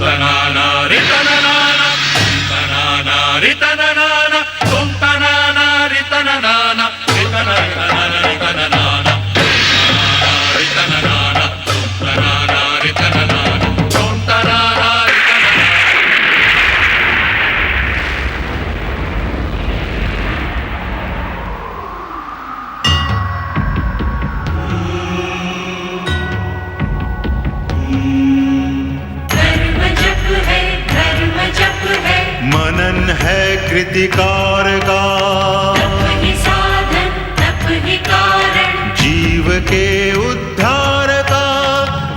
tanana ritanana tanana ritanana tum tanana ritanana ritanana ritanana ritanana tum tanana ritanana tum tanana ritanana. मनन है कृतिकार का, तप ही साधन तप ही कारण, जीव के उद्धार का।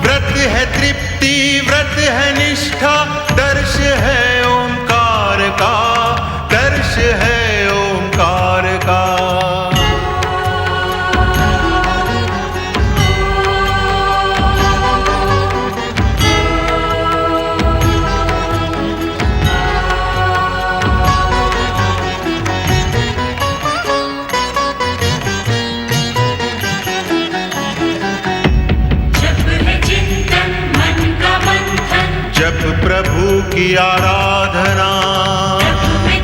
व्रत है तृप्ति व्रत है निष्ठा, दर्श है ओंकार का, दर्श है ओंकार का। जप प्रभु की आराधना,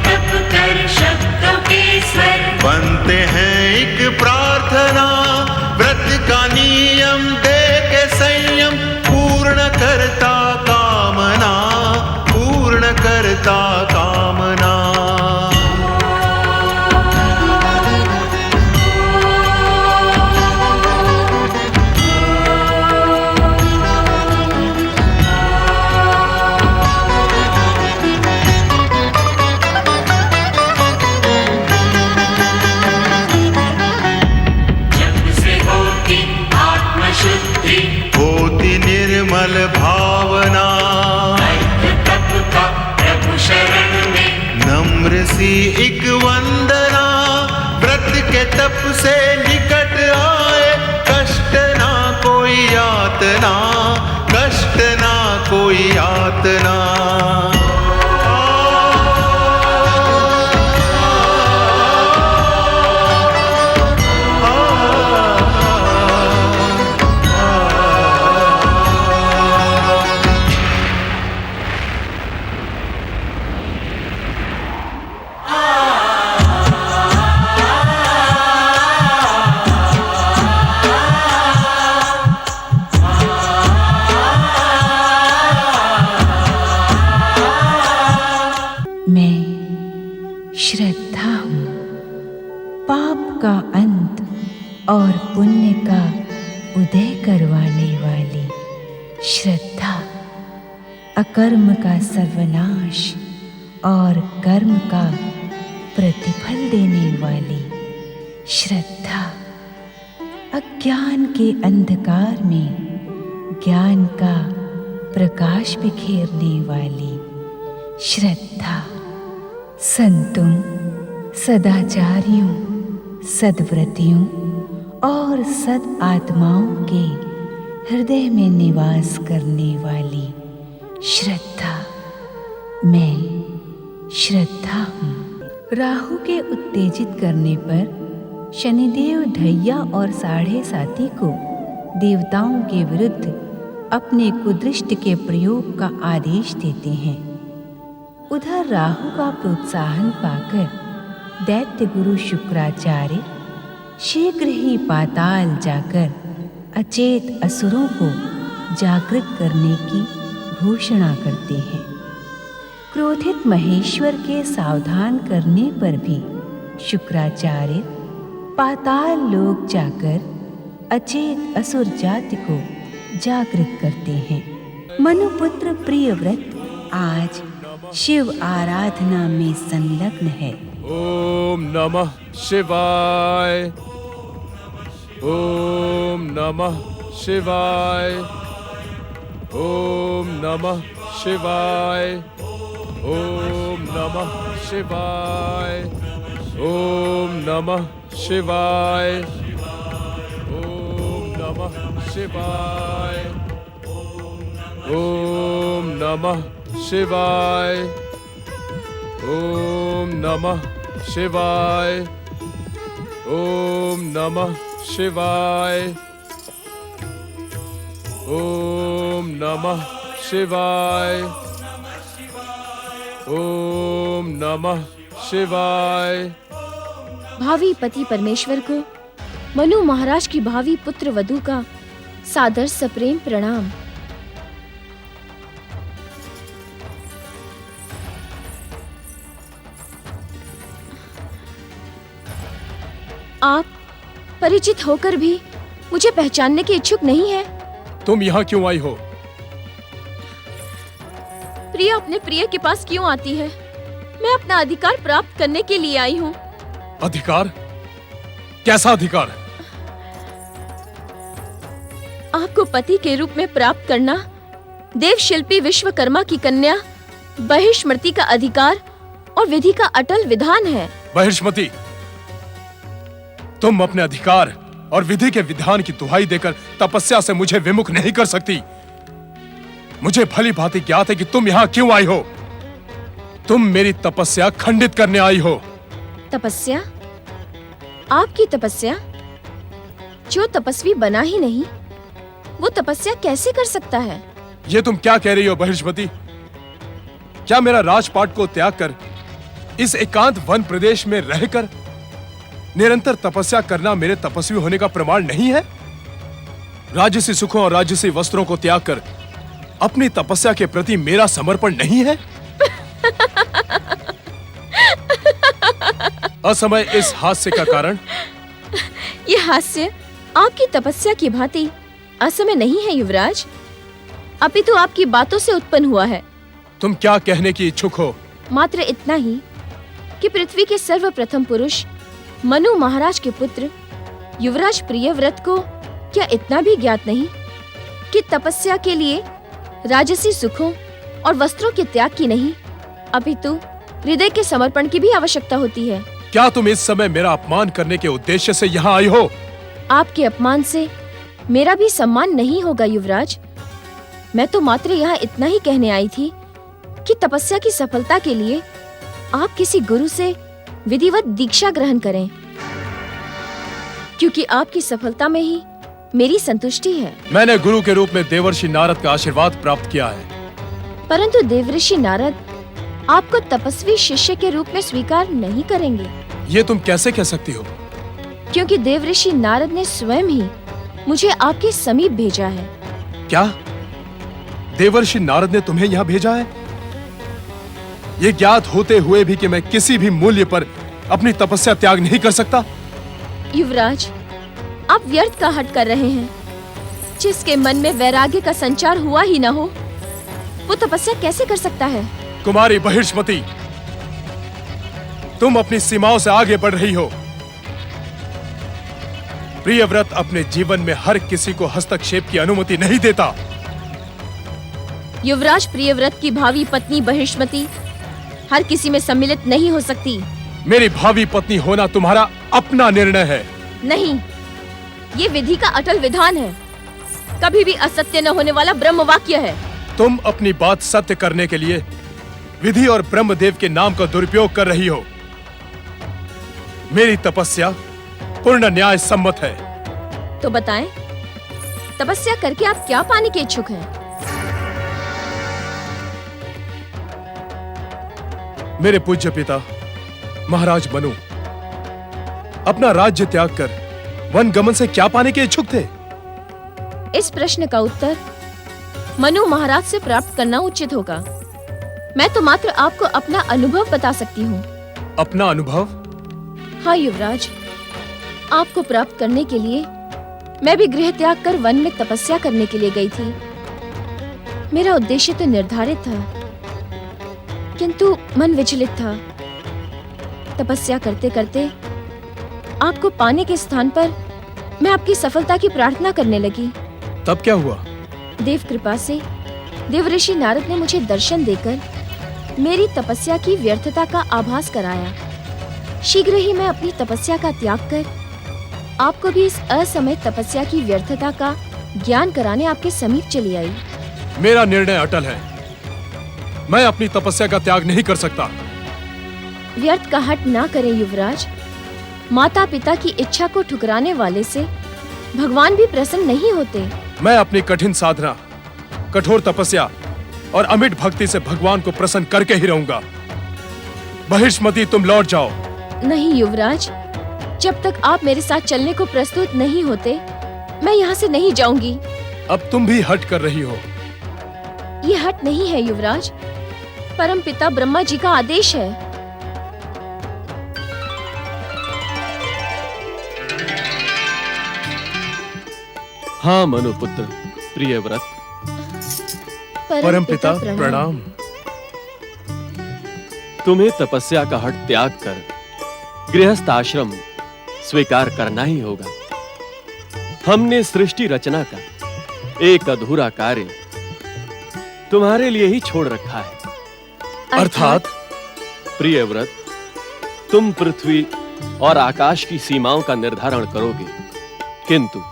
तप कर शब्दों के स्वर, बनते हैं एक प्रार्थना। व्रत का नियम दे के संयम, पूर्ण करता कामना, पूर्ण करता कामना। होती निर्मल भावना, तप का प्रभु शरण में, नम्र सी एक वंदना। व्रत के तप से निकट आए, कष्ट ना कोई यातना, कष्ट ना कोई यातना। श्रद्धा हूँ, पाप का अंत और पुण्य का उदय करवाने वाली। श्रद्धा अकर्म का सर्वनाश और कर्म का प्रतिफल देने वाली। श्रद्धा अज्ञान के अंधकार में ज्ञान का प्रकाश बिखेरने वाली। श्रद्धा संतों, सदाचारियों, सद्व्रतियों और सद आत्माओं के हृदय में निवास करने वाली। श्रद्धा मैं श्रद्धा हूँ। राहु के उत्तेजित करने पर शनिदेव ढैया और साढ़े साथी को देवताओं के विरुद्ध अपने कुदृष्टि के प्रयोग का आदेश देते हैं। उधर राहु का प्रोत्साहन पाकर दैत्य गुरु शुक्राचार्य शीघ्र ही पाताल जाकर अचेत असुरों को जागृत करने की घोषणा करते हैं। क्रोधित महेश्वर के सावधान करने पर भी शुक्राचार्य पाताल लोक जाकर अचेत असुर जाति को जागृत करते हैं। मनुपुत्र प्रियव्रत आज शिव आराधना में संलग्न है। ओम नमः शिवाय, ओम नमः शिवाय, ओम नमः शिवाय, ओम नमः शिवाय, ओम नमः शिवाय, ओम नमः शिवाय, ओम नमः शिवाय, ओम नमः शिवाय, ओम नमः शिवाय, ओम नमः शिवाय, ओम नमः शिवाय। भावी पति परमेश्वर को मनु महाराज की भावी पुत्र वधू का सादर सप्रेम प्रणाम। आप परिचित होकर भी मुझे पहचानने के इच्छुक नहीं है। तुम यहाँ क्यों आई हो? प्रिया अपने प्रिय के पास क्यों आती है? मैं अपना अधिकार प्राप्त करने के लिए आई हूँ। अधिकार? कैसा अधिकार? आपको पति के रूप में प्राप्त करना देव शिल्पी विश्वकर्मा की कन्या बहिष्मति का अधिकार और विधि का अटल विधान है। बहिष्मति, तुम अपने अधिकार और विधि के विधान की दुहाई देकर तपस्या से मुझे विमुख नहीं कर सकती। मुझे भली भांति ज्ञात है कि तुम यहाँ क्यों आई हो। तुम मेरी तपस्या खंडित करने आई हो। तपस्या? आपकी तपस्या? जो तपस्वी बना ही नहीं, वो तपस्या कैसे कर सकता है? ये तुम क्या कह रही हो बहिष्मति? क्या मेरा राजपाट को त्याग कर इस एकांत वन प्रदेश में रहकर निरंतर तपस्या करना मेरे तपस्वी होने का प्रमाण नहीं है? राजसी सुखों और राजसी वस्त्रों को त्याग कर अपनी तपस्या के प्रति मेरा समर्पण नहीं है? असमय इस हास्य का कारण? ये हास्य आपकी तपस्या की भांति असमय नहीं है युवराज, अपितु आपकी बातों से उत्पन्न हुआ है। तुम क्या कहने की इच्छुक हो? मात्र इतना ही कि पृथ्वी के सर्वप्रथम पुरुष मनु महाराज के पुत्र युवराज प्रियव्रत को क्या इतना भी ज्ञात नहीं कि तपस्या के लिए राजसी सुखों और वस्त्रों के त्याग की नहीं, अपितु हृदय के समर्पण की भी आवश्यकता होती है। क्या तुम इस समय मेरा अपमान करने के उद्देश्य से यहाँ आई हो? आपके अपमान से मेरा भी सम्मान नहीं होगा युवराज। मैं तो मात्र यहाँ इतना ही कहने आई थी कि तपस्या की सफलता के लिए आप किसी गुरु से विधिवत दीक्षा ग्रहण करें, क्योंकि आपकी सफलता में ही मेरी संतुष्टि है। मैंने गुरु के रूप में देवर्षि नारद का आशीर्वाद प्राप्त किया है। परंतु देवर्षि नारद आपको तपस्वी शिष्य के रूप में स्वीकार नहीं करेंगे। ये तुम कैसे कह सकती हो? क्योंकि देवर्षि नारद ने स्वयं ही मुझे आपके समीप भेजा है। क्या देवर्षि नारद ने तुम्हें यहाँ भेजा है? ये ज्ञात होते हुए भी कि मैं किसी भी मूल्य पर अपनी तपस्या त्याग नहीं कर सकता? युवराज, आप व्यर्थ का हट कर रहे हैं। जिसके मन में वैराग्य का संचार हुआ ही न हो, वो तपस्या कैसे कर सकता है? कुमारी बहिष्मति, तुम अपनी सीमाओं से आगे बढ़ रही हो। प्रियव्रत अपने जीवन में हर किसी को हस्तक्षेप की अनुमति नहीं देता। युवराज प्रियव्रत की भावी पत्नी बहिष्मति हर किसी में सम्मिलित नहीं हो सकती। मेरी भावी पत्नी होना तुम्हारा अपना निर्णय है। नहीं, ये विधि का अटल विधान है, कभी भी असत्य न होने वाला ब्रह्म वाक्य है। तुम अपनी बात सत्य करने के लिए विधि और ब्रह्मदेव के नाम का दुरुपयोग कर रही हो। मेरी तपस्या पूर्ण न्याय सम्मत है। तो बताएं, तपस्या करके आप क्या पाने के इच्छुक हैं? मेरे पूज्य पिता महाराज मनु अपना राज्य त्याग कर वन गमन से क्या पाने के इच्छुक थे? इस प्रश्न का उत्तर मनु महाराज से प्राप्त करना उचित होगा। मैं तो मात्र आपको अपना अनुभव बता सकती हूँ। अपना अनुभव? हाँ युवराज, आपको प्राप्त करने के लिए मैं भी गृह त्याग कर वन में तपस्या करने के लिए गई थी। मेरा उद्देश्य तो निर्धारित था, किंतु मन विचलित था। तपस्या करते करते आपको पाने के स्थान पर मैं आपकी सफलता की प्रार्थना करने लगी। तब क्या हुआ? देव कृपा से देवऋषि नारद ने मुझे दर्शन देकर मेरी तपस्या की व्यर्थता का आभास कराया। शीघ्र ही मैं अपनी तपस्या का त्याग कर आपको भी इस असमय तपस्या की व्यर्थता का ज्ञान कराने आपके समीप चली आई। मेरा निर्णय अटल है। मैं अपनी तपस्या का त्याग नहीं कर सकता। व्यर्थ का हट ना करें युवराज। माता पिता की इच्छा को ठुकराने वाले से भगवान भी प्रसन्न नहीं होते। मैं अपनी कठिन साधना, कठोर तपस्या और अमिट भक्ति से भगवान को प्रसन्न करके ही रहूंगा। महिष्मती, तुम लौट जाओ। नहीं युवराज, जब तक आप मेरे साथ चलने को प्रस्तुत नहीं होते, मैं यहाँ से नहीं जाऊंगी। अब तुम भी हट कर रही हो। ये हट नहीं है युवराज, परम पिता ब्रह्मा जी का आदेश है। हाँ मनुपुत्र प्रियव्रत। परमपिता प्रणाम। तुम्हें तपस्या का हठ त्याग कर गृहस्थ आश्रम स्वीकार करना ही होगा। हमने सृष्टि रचना का एक अधूरा कार्य तुम्हारे लिए ही छोड़ रखा है। अर्थात? प्रियव्रत, तुम पृथ्वी और आकाश की सीमाओं का निर्धारण करोगे, किंतु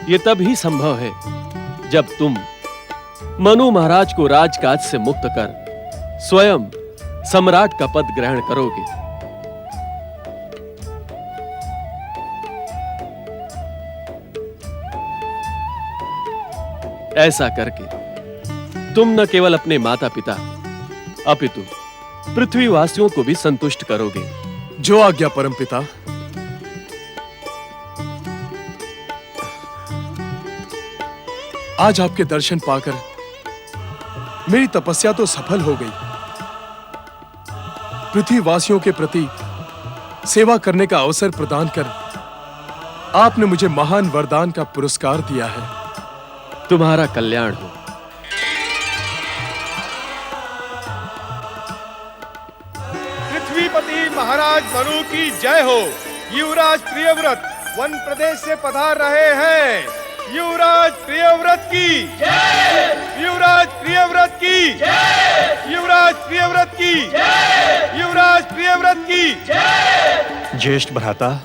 ये तब ही संभव है जब तुम मनु महाराज को राजकाज से मुक्त कर स्वयं सम्राट का पद ग्रहण करोगे। ऐसा करके तुम न केवल अपने माता पिता अपितु पृथ्वीवासियों को भी संतुष्ट करोगे। जो आज्ञा परमपिता। आज आपके दर्शन पाकर मेरी तपस्या तो सफल हो गई। पृथ्वीवासियों के प्रति सेवा करने का अवसर प्रदान कर आपने मुझे महान वरदान का पुरस्कार दिया है। तुम्हारा कल्याण हो। पृथ्वीपति महाराज मनु की जय हो। युवराज प्रियव्रत वन प्रदेश से पधार रहे हैं। युवराज प्रियव्रत की जय। युवराज प्रियव्रत की जय। युवराज प्रियव्रत की जय। युवराज प्रियव्रत की जय। ज्येष्ठ भ्राता,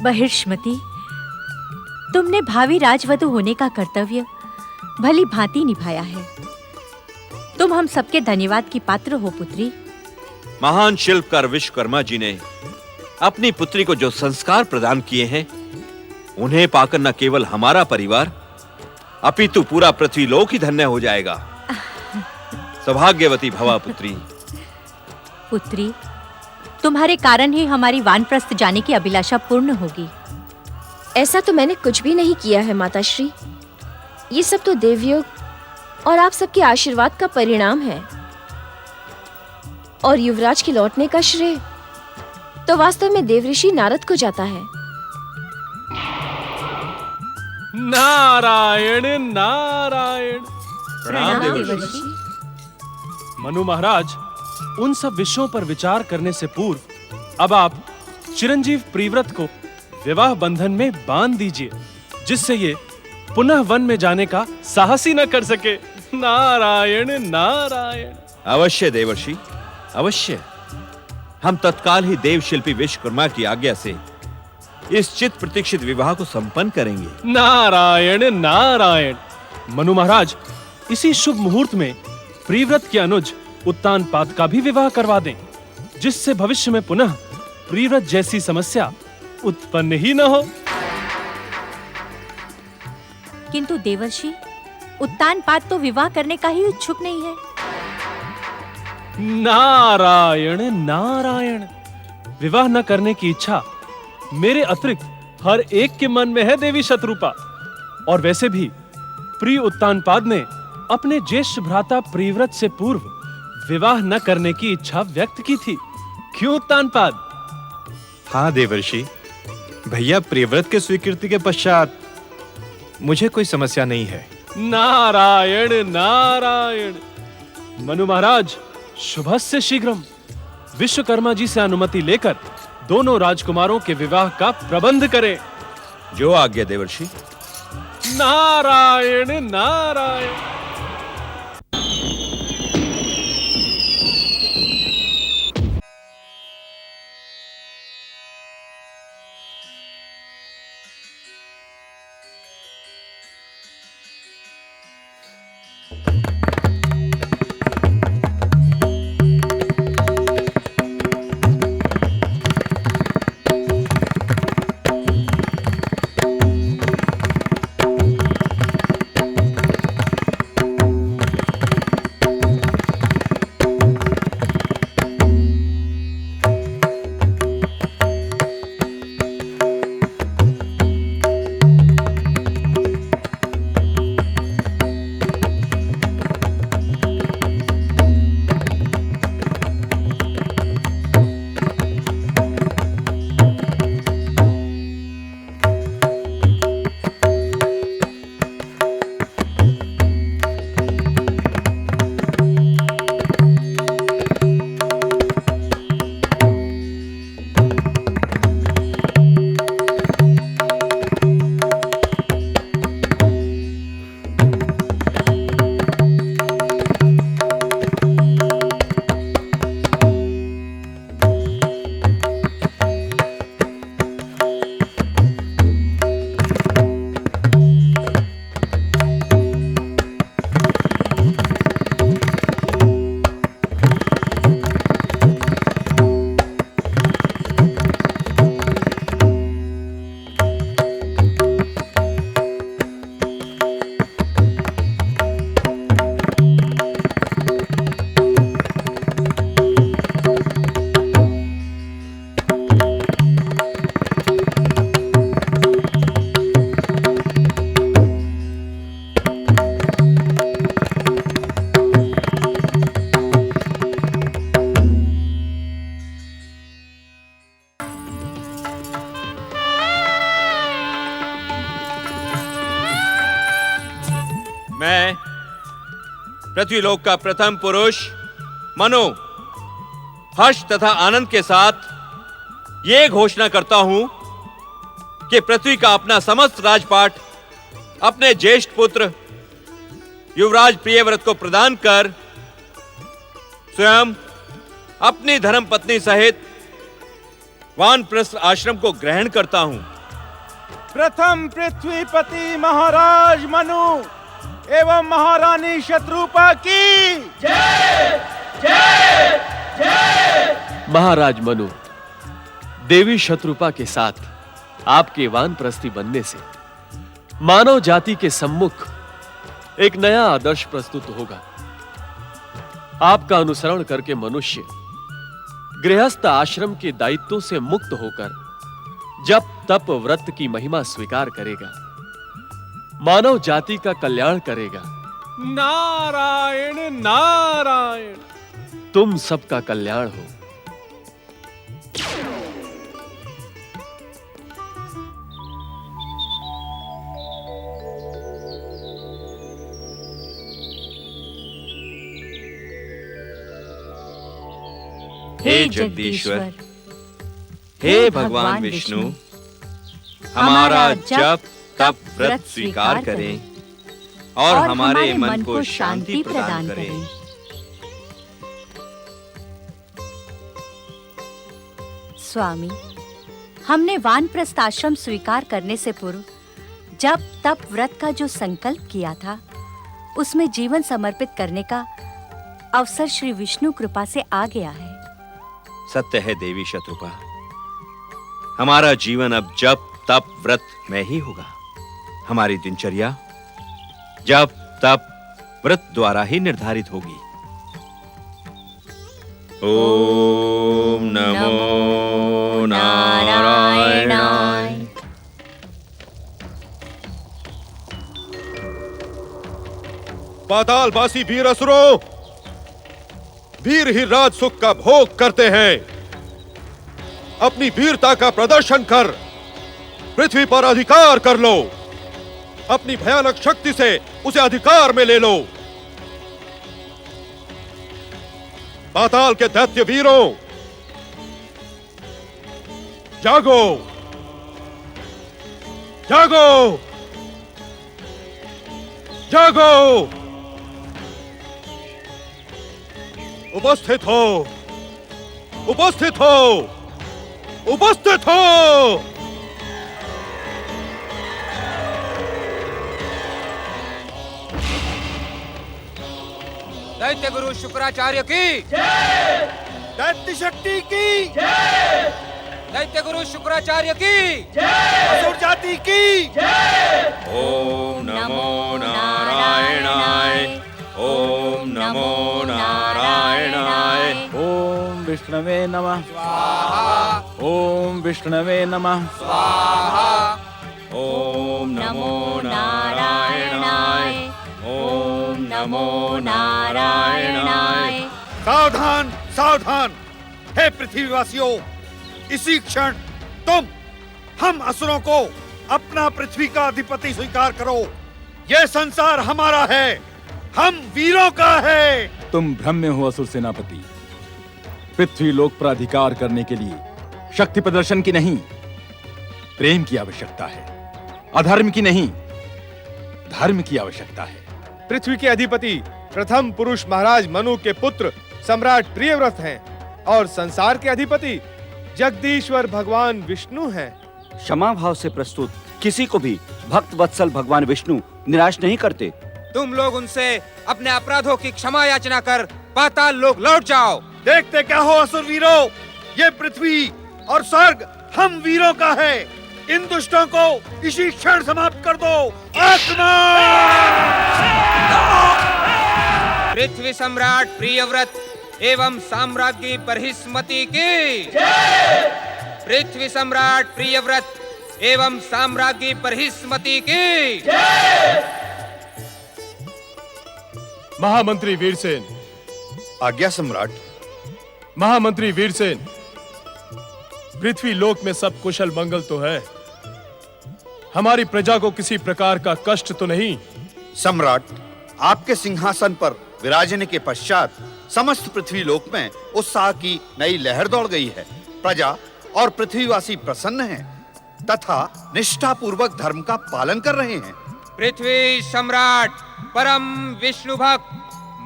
बहिर्ष्मती, तुमने भावी राजवधु होने का कर्तव्य भली भांति निभाया है। तुम हम सबके धन्यवाद की पात्र हो पुत्री। महान शिल्पकार विश्वकर्मा जी ने अपनी पुत्री को जो संस्कार प्रदान किए हैं, उन्हें पाकर न केवल हमारा परिवार अपितु पूरा पृथ्वीलोक ही धन्य हो जाएगा। सौभाग्यवती भवा पुत्री। पुत्री, तुम्हारे कारण ही हमारी वानप्रस्थ जाने की अभिलाषा पूर्ण होगी। ऐसा तो मैंने कुछ भी नहीं किया है माताश्री। ये सब तो देवयोग और आप सबके आशीर्वाद का परिणाम है। और युवराज के लौटने का श्रेय तो वास्तव में देवऋषि नारद को जाता है। नारायण नारायण। प्रणाम देवर्षि। मनु महाराज, उन सब विषयों पर विचार करने से पूर्व अब आप चिरंजीव प्रियव्रत को विवाह बंधन में बांध दीजिए, जिससे ये पुनः वन में जाने का साहस ही न कर सके। नारायण नारायण। अवश्य देवर्षि, अवश्य। हम तत्काल ही देव शिल्पी विश्वकर्मा की आज्ञा से इस चित प्रतीक्षित विवाह को संपन्न करेंगे। नारायण नारायण। मनु महाराज, इसी शुभ मुहूर्त में प्रियव्रत के अनुज उत्तानपाद का भी विवाह करवा दें, जिससे भविष्य में पुनः प्रियव्रत जैसी समस्या उत्पन्न ही न हो। किंतु देवर्षि, उत्तानपाद तो विवाह करने का ही इच्छुक नहीं है। नारायण नारायण। विवाह न करने की इच्छा मेरे अतिरिक्त हर एक के मन में है देवी शत्रुपा। और वैसे भी प्रिय उत्तानपाद ने अपने ज्येष्ठ भ्राता प्रियव्रत से पूर्व विवाह न करने की इच्छा व्यक्त की थी। क्यों उत्तानपाद? हाँ देवर्षि, भैया प्रियव्रत के स्वीकृति के पश्चात मुझे कोई समस्या नहीं है। नारायण नारायण। मनु महाराज, शुभस्य शीघ्रम। विश्वकर्मा जी से अनुमति लेकर दोनों राजकुमारों के विवाह का प्रबंध करें। जो आज्ञा देवर्षि। नारायण नारायण। मैं पृथ्वीलोक का प्रथम पुरुष मनु हर्ष तथा आनंद के साथ ये घोषणा करता हूं कि पृथ्वी का अपना समस्त राजपाट अपने ज्येष्ठ पुत्र युवराज प्रियव्रत को प्रदान कर स्वयं अपनी धर्मपत्नी सहित वानप्रस्थ आश्रम को ग्रहण करता हूं। प्रथम पृथ्वीपति महाराज मनु एवं महारानी शत्रुपा की जय जय जय। महाराज मनु, देवी शत्रुपा के साथ आपके वानप्रस्थी बनने से मानव जाति के सम्मुख एक नया आदर्श प्रस्तुत होगा। आपका अनुसरण करके मनुष्य गृहस्थ आश्रम के दायित्वों से मुक्त होकर जप तप व्रत की महिमा स्वीकार करेगा, मानव जाति का कल्याण करेगा। नारायण नारायण। तुम सबका कल्याण हो। हे जगदीश्वर, हे भगवान विष्णु, हमारा जप तप व्रत स्वीकार करें और हमारे मन को शांति प्रदान करें। स्वामी, हमने वानप्रस्थ आश्रम स्वीकार करने से पूर्व जप तप व्रत का जो संकल्प किया था, उसमें जीवन समर्पित करने का अवसर श्री विष्णु कृपा से आ गया है। सत्य है देवी शत्रुपा, हमारा जीवन अब जप तप व्रत में ही होगा। हमारी दिनचर्या जप तप व्रत द्वारा ही निर्धारित होगी। ओम नमो नारायणाय। पातालवासी वीर असुरों, वीर ही राज सुख का भोग करते हैं। अपनी वीरता का प्रदर्शन कर पृथ्वी पर अधिकार कर लो। अपनी भयानक शक्ति से उसे अधिकार में ले लो। पाताल के दैत्य वीरों, जागो जागो जागो। उपस्थित हो, उपस्थित हो, उपस्थित हो। दैत्य गुरु शुक्राचार्य की जय। दैत्य शक्ति की जय। दैत्य गुरु शुक्राचार्य की जय। असुर जाति की जय। ओम नमो नारायणाय। ओम नमो नारायणाय। ओम विष्णवे नमः स्वाहा। ओम विष्णवे नमः स्वाहा। ओम नमो नारायणाय। ओम नमो नारायणाय। सावधान सावधान, हे पृथ्वीवासियों, इसी क्षण तुम हम असुरों को अपना पृथ्वी का अधिपति स्वीकार करो। यह संसार हमारा है, हम वीरों का है। तुम भ्रम में हो असुर सेनापति। पृथ्वी लोक पर अधिकार करने के लिए शक्ति प्रदर्शन की नहीं, प्रेम की आवश्यकता है। अधर्म की नहीं, धर्म की आवश्यकता है। पृथ्वी के अधिपति प्रथम पुरुष महाराज मनु के पुत्र सम्राट प्रियव्रत हैं और संसार के अधिपति जगदीश्वर भगवान विष्णु हैं। क्षमा भाव से प्रस्तुत किसी को भी भक्त वत्सल भगवान विष्णु निराश नहीं करते। तुम लोग उनसे अपने अपराधों की क्षमा याचना कर पाताल लोक लौट जाओ। देखते क्या हो असुर वीरों, ये पृथ्वी और स्वर्ग हम वीरों का है। इन दुष्टों को इसी क्षण समाप्त कर दो। पृथ्वी सम्राट प्रियव्रत एवं साम्राज्ञी बर्हिस्मती की पृथ्वी सम्राट प्रियव्रत एवं साम्राज्ञी बर्हिस्मती की महामंत्री वीरसेन। आज्ञा सम्राट। महामंत्री वीरसेन, पृथ्वी लोक में सब कुशल मंगल तो है, हमारी प्रजा को किसी प्रकार का कष्ट तो नहीं? सम्राट, आपके सिंहासन पर विराजने के पश्चात समस्त पृथ्वी लोक में उत्साह की नई लहर दौड़ गई है। प्रजा और पृथ्वीवासी प्रसन्न हैं तथा निष्ठा पूर्वक धर्म का पालन कर रहे हैं। पृथ्वी सम्राट परम विष्णु भक्त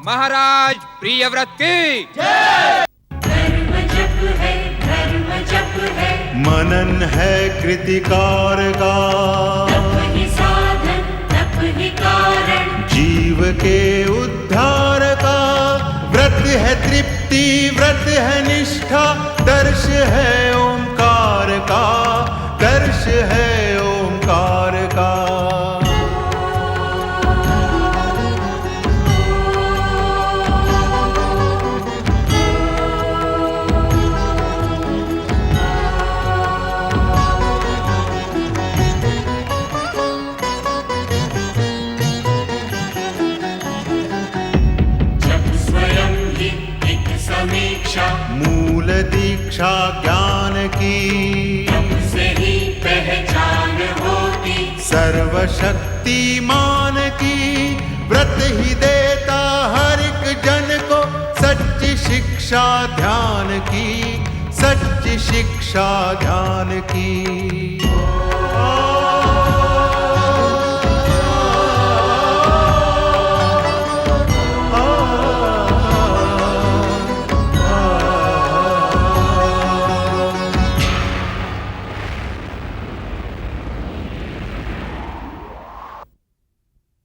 महाराज प्रियव्रत की धर्म जप है, धर्म जप है, मनन है कृतिकार का, तप ही साधन, तप ही कारण, जीव के उद्धार का। व्रत है तृप्ति, व्रत है निष्ठा, दर्श है ओंकार का, दर्श है ओंकार का। मूल दीक्षा ज्ञान की, से ही पहचान होती, सर्वशक्तिमान की। व्रत ही देता हर एक जन को सच्ची शिक्षा ध्यान की, सच्ची शिक्षा ध्यान की।